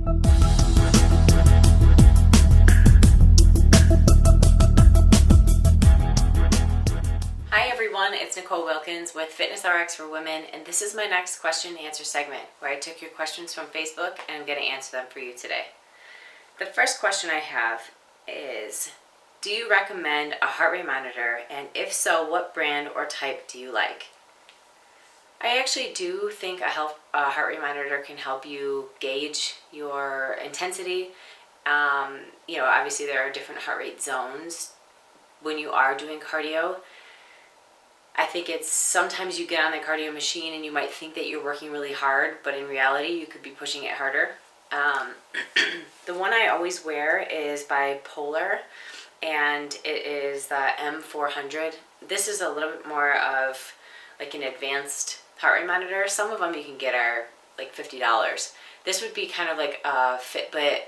Hi everyone, it's Nicole Wilkins with FitnessRx for Women, and this is my next question and answer segment where I took your questions from Facebook and I'm going to answer them for you today. The first question I have is, do you recommend a heart rate monitor, and if so, what brand or type do you like? I actually do think a heart rate monitor can help you gauge your intensity. Obviously there are different heart rate zones when you are doing cardio. I think it's sometimes you get on the cardio machine and you might think that you're working really hard, but in reality you could be pushing it harder. The one I always wear is by Polar, and it is the M400. This is a little bit more of like an advanced heart rate monitor. Some of them you can get are like $50. This would be kind of like a Fitbit,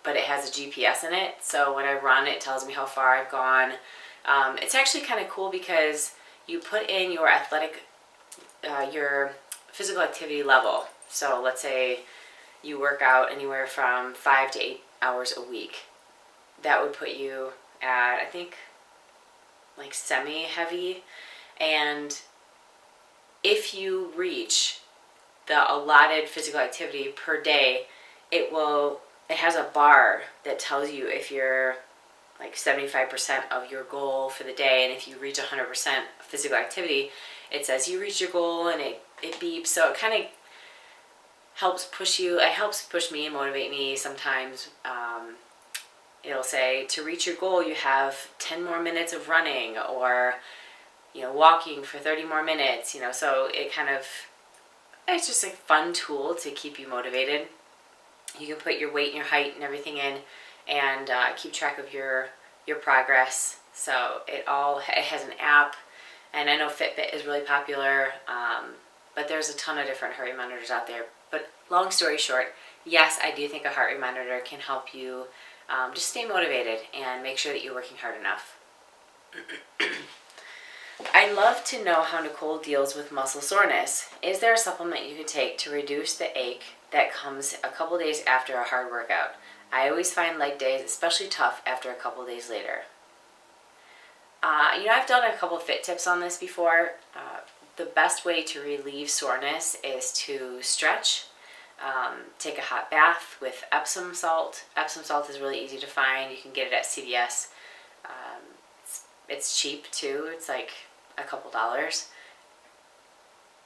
but it has a GPS in it. So when I run, it tells me how far I've gone. It's actually kind of cool because you put in your your physical activity level. So let's say you work out anywhere from 5 to 8 hours a week. That would put you at, I think, like semi-heavy. And if you reach the allotted physical activity per day, it has a bar that tells you if you're like 75% of your goal for the day, and if you reach 100% physical activity, it says you reach your goal and it beeps. So it kind of helps push you. It helps push me and motivate me. Sometimes it'll say to reach your goal you have 10 more minutes of running, or walking for 30 more minutes. So it's just a fun tool to keep you motivated. You can put your weight and your height and everything in, and keep track of your progress. So it has an app, and I know Fitbit is really popular, but there's a ton of different heart rate monitors out there. But long story short, yes, I do think a heart rate monitor can help you just stay motivated and make sure that you're working hard enough. I'd love to know how Nicole deals with muscle soreness. Is there a supplement you can take to reduce the ache that comes a couple days after a hard workout? I always find leg days especially tough after a couple days later. I've done a couple fit tips on this before. The best way to relieve soreness is to stretch. Take a hot bath with Epsom salt. Epsom salt is really easy to find. You can get it at CVS. It's cheap too. It's like a couple dollars.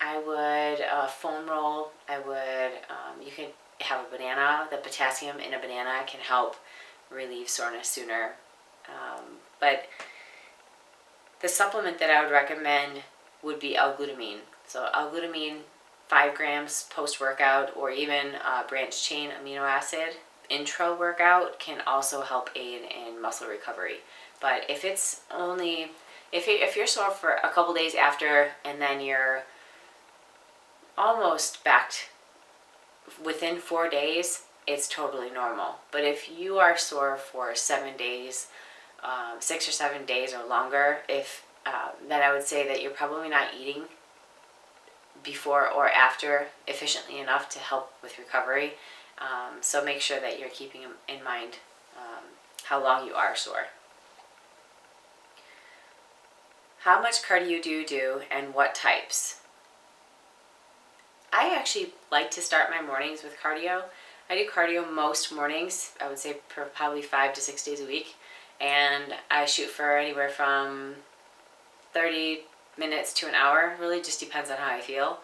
I would foam roll. You can have a banana. The potassium in a banana can help relieve soreness sooner. But the supplement that I would recommend would be L-glutamine. So L-glutamine, 5 grams post-workout, or even branched chain amino acid intra-workout can also help aid in muscle recovery. But if you're sore for a couple days after, and then you're almost back within 4 days, it's totally normal. But if you are sore for 7 days, 6 or 7 days or longer, then I would say that you're probably not eating before or after efficiently enough to help with recovery. So make sure that you're keeping in mind how long you are sore. How much cardio do you do, and what types? I actually like to start my mornings with cardio. I do cardio most mornings, I would say probably 5 to 6 days a week. And I shoot for anywhere from 30 minutes to an hour. Really just depends on how I feel.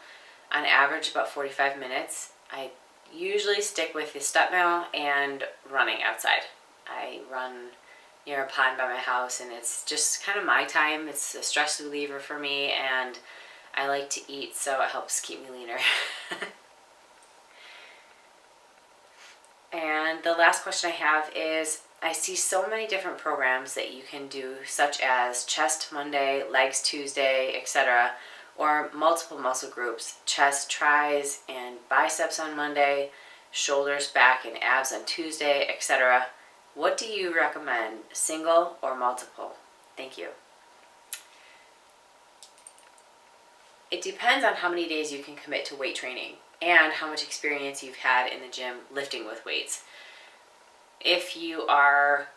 On average, about 45 minutes. I usually stick with the step mill and running outside. I run near a pond by my house, and it's just kind of my time. It's a stress reliever for me, and I like to eat, so it helps keep me leaner. And the last question I have is, I see so many different programs that you can do, such as chest Monday, legs Tuesday, etc., or multiple muscle groups, chest, tris, and biceps on Monday, shoulders, back, and abs on Tuesday, etc. What do you recommend, single or multiple? Thank you. It depends on how many days you can commit to weight training. and how much experience you've had in the gym lifting with weights. If you are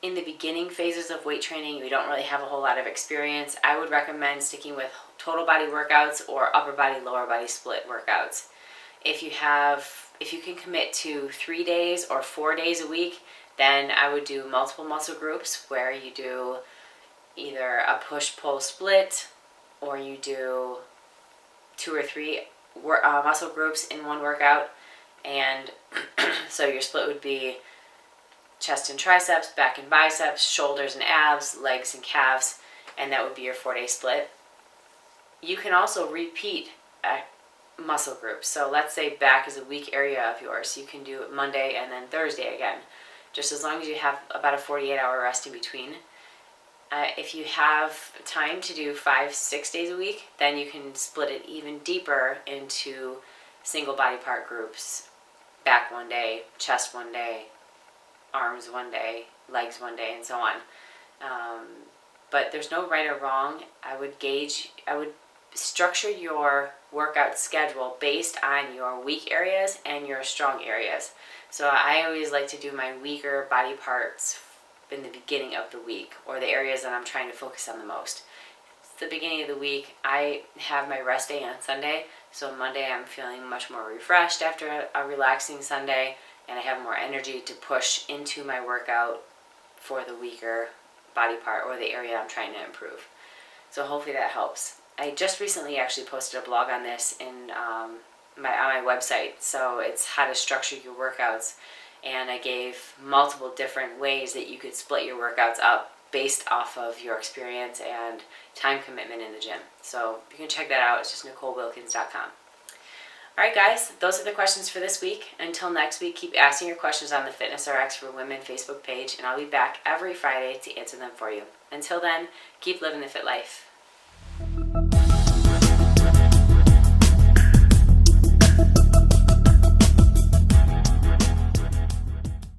in the beginning phases of weight training, you don't really have a whole lot of experience, I would recommend sticking with total body workouts or upper body, lower body split workouts. If you can commit to 3 days or 4 days a week, then I would do multiple muscle groups where you do either a push-pull split, or you do 2 or 3 muscle groups in one workout. And so your split would be chest and triceps, back and biceps, shoulders and abs, legs and calves, and that would be your 4-day split. You can also repeat muscle groups. So let's say back is a weak area of yours. You can do it Monday and then Thursday again, just as long as you have about a 48-hour rest in between. If you have time to do 5-6 days a week, then you can split it even deeper into single body part groups. Back one day, chest one day, arms one day, legs one day, and so on. But there's no right or wrong. I would structure your workout schedule based on your weak areas and your strong areas. So I always like to do my weaker body parts in the beginning of the week, or the areas that I'm trying to focus on the most. It's the beginning of the week. I have my rest day on Sunday, so Monday I'm feeling much more refreshed after a relaxing Sunday, and I have more energy to push into my workout for the weaker body part or the area I'm trying to improve. So hopefully that helps. I just recently actually posted a blog on this on my website. So it's how to structure your workouts, and I gave multiple different ways that you could split your workouts up based off of your experience and time commitment in the gym. So you can check that out. It's just NicoleWilkins.com. Alright guys, those are the questions for this week. Until next week, keep asking your questions on the FitnessRx for Women Facebook page, and I'll be back every Friday to answer them for you. Until then, keep living the fit life.